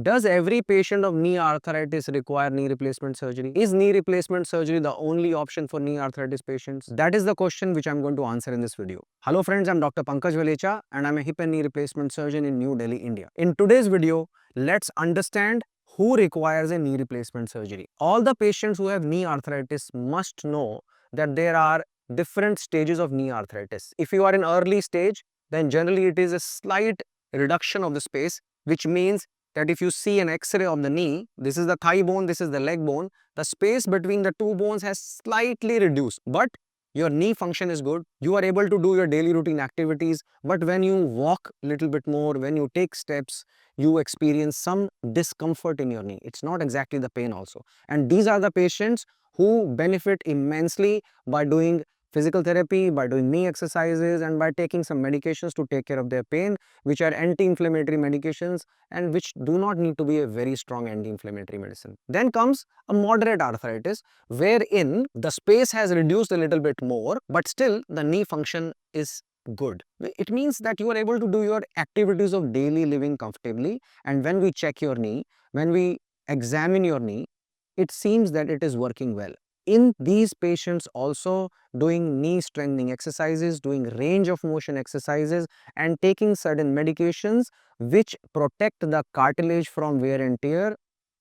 Does every patient of knee arthritis require knee replacement surgery? Is knee replacement surgery the only option for knee arthritis patients? That is the question which I'm going to answer in this video. Hello friends, I'm Dr. Pankaj Valecha and I'm a hip and knee replacement surgeon in New Delhi, India. In today's video, let's understand who requires a knee replacement surgery. All the patients who have knee arthritis must know that there are different stages of knee arthritis. If you are in early stage, then generally it is a slight reduction of the space, which means that if you see an X-ray of the knee, this is the thigh bone, this is the leg bone, the space between the two bones has slightly reduced, but your knee function is good. You are able to do your daily routine activities, but when you walk a little bit more, when you take steps, you experience some discomfort in your knee. It's not exactly the pain also. And these are the patients who benefit immensely by doing physical therapy, by doing knee exercises, and by taking some medications to take care of their pain, which are anti-inflammatory medications and which do not need to be a very strong anti-inflammatory medicine. Then comes a moderate arthritis, wherein the space has reduced a little bit more, but still the knee function is good. It means that you are able to do your activities of daily living comfortably, and when we check your knee, when we examine your knee, it seems that it is working well. In these patients also, doing knee strengthening exercises, doing range of motion exercises and taking certain medications which protect the cartilage from wear and tear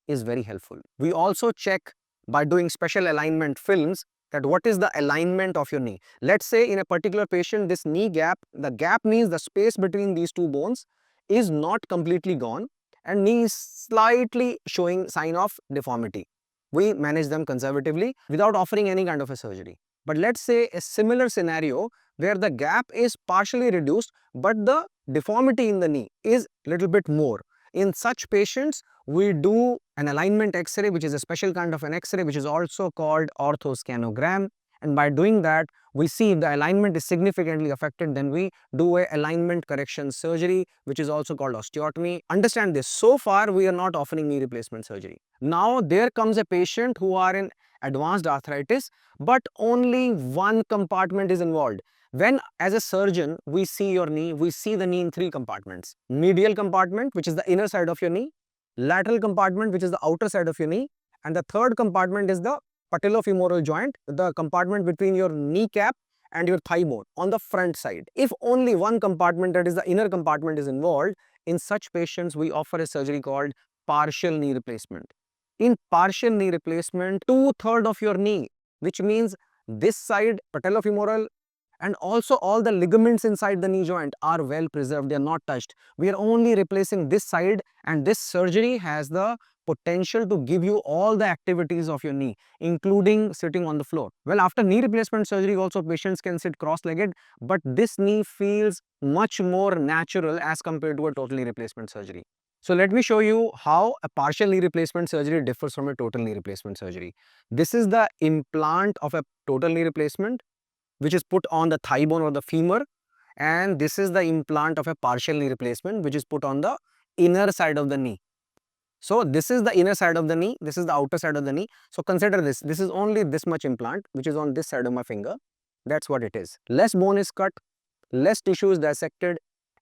is very helpful. We also check by doing special alignment films that what is the alignment of your knee. Let's say in a particular patient, this knee gap, the gap means the space between these two bones is not completely gone and knee is slightly showing sign of deformity. We manage them conservatively without offering any kind of a surgery. But let's say a similar scenario where the gap is partially reduced but the deformity in the knee is little bit more. In such patients, we do an alignment X-ray, which is a special kind of an X-ray, which is also called orthoscanogram. And by doing that, we see if the alignment is significantly affected, then we do a alignment correction surgery, which is also called osteotomy. Understand this, so far we are not offering knee replacement surgery. Now there comes a patient who are in advanced arthritis, but only one compartment is involved. When as a surgeon, we see your knee, we see the knee in three compartments. Medial compartment, which is the inner side of your knee, lateral compartment, which is the outer side of your knee, and the third compartment is the patellofemoral joint, the compartment between your kneecap and your thigh bone on the front side. If only one compartment, that is the inner compartment, is involved, in such patients we offer a surgery called partial knee replacement. In partial knee replacement, 2/3 of your knee, which means this side patellofemoral and also all the ligaments inside the knee joint are well preserved, they are not touched. We are only replacing this side, and this surgery has the potential to give you all the activities of your knee, including sitting on the floor. Well, after knee replacement surgery also patients can sit cross-legged, but this knee feels much more natural as compared to a total knee replacement surgery. So let me show you how a partial knee replacement surgery differs from a total knee replacement surgery. This is the implant of a total knee replacement, which is put on the thigh bone or the femur, and this is the implant of a partial knee replacement, which is put on the inner side of the knee. So this is the inner side of the knee, this is the outer side of the knee. So consider this, this is only this much implant which is on this side of my finger. That's what it is. Less bone is cut, less tissue is dissected,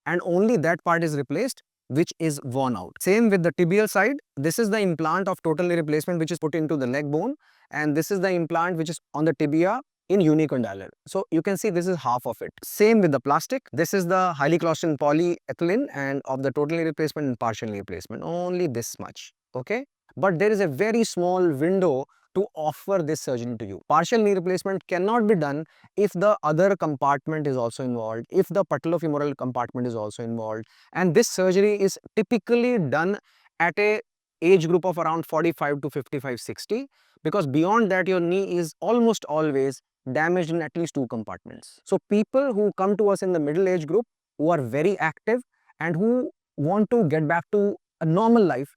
and only that part is replaced which is worn out. Same with the tibial side. This is the implant of total knee replacement which is put into the leg bone, and this is the implant which is on the tibia in unicondylar. So you can see this is half of it. Same with the plastic. This is the highly Clausen polyethylene, and of the total knee replacement and partial knee replacement, only this much. Okay, but there is a very small window to offer this surgery to you. Partial knee replacement cannot be done if the other compartment is also involved, if the patellofemoral compartment is also involved, and this surgery is typically done at a age group of around 45 to 55, 60, because beyond that your knee is almost always damaged in at least two compartments. So people who come to us in the middle age group, who are very active and who want to get back to a normal life,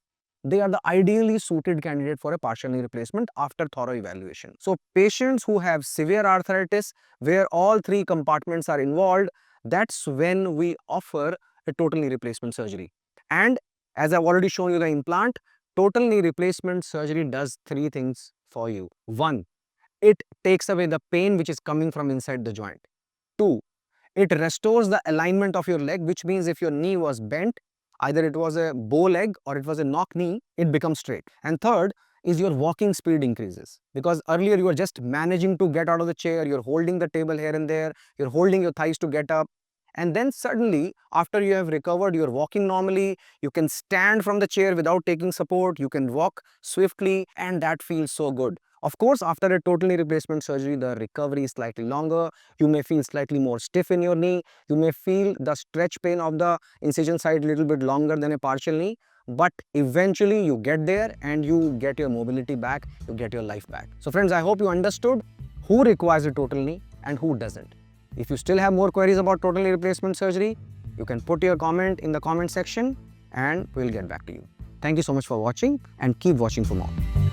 they are the ideally suited candidate for a partial knee replacement after thorough evaluation. So patients who have severe arthritis where all three compartments are involved, that's when we offer a total knee replacement surgery. And as I've already shown you the implant, total knee replacement surgery does three things for you. One, it takes away the pain which is coming from inside the joint. Two, it restores the alignment of your leg, which means if your knee was bent, either it was a bow leg or it was a knock knee, it becomes straight. And third is your walking speed increases, because earlier you were just managing to get out of the chair, you're holding the table here and there, you're holding your thighs to get up, and then suddenly after you have recovered, you're walking normally, you can stand from the chair without taking support, you can walk swiftly, and that feels so good. Of course, after a total knee replacement surgery, the recovery is slightly longer. You may feel slightly more stiff in your knee. You may feel the stretch pain of the incision side a little bit longer than a partial knee. But eventually you get there and you get your mobility back, you get your life back. So friends, I hope you understood who requires a total knee and who doesn't. If you still have more queries about total knee replacement surgery, you can put your comment in the comment section and we'll get back to you. Thank you so much for watching and keep watching for more.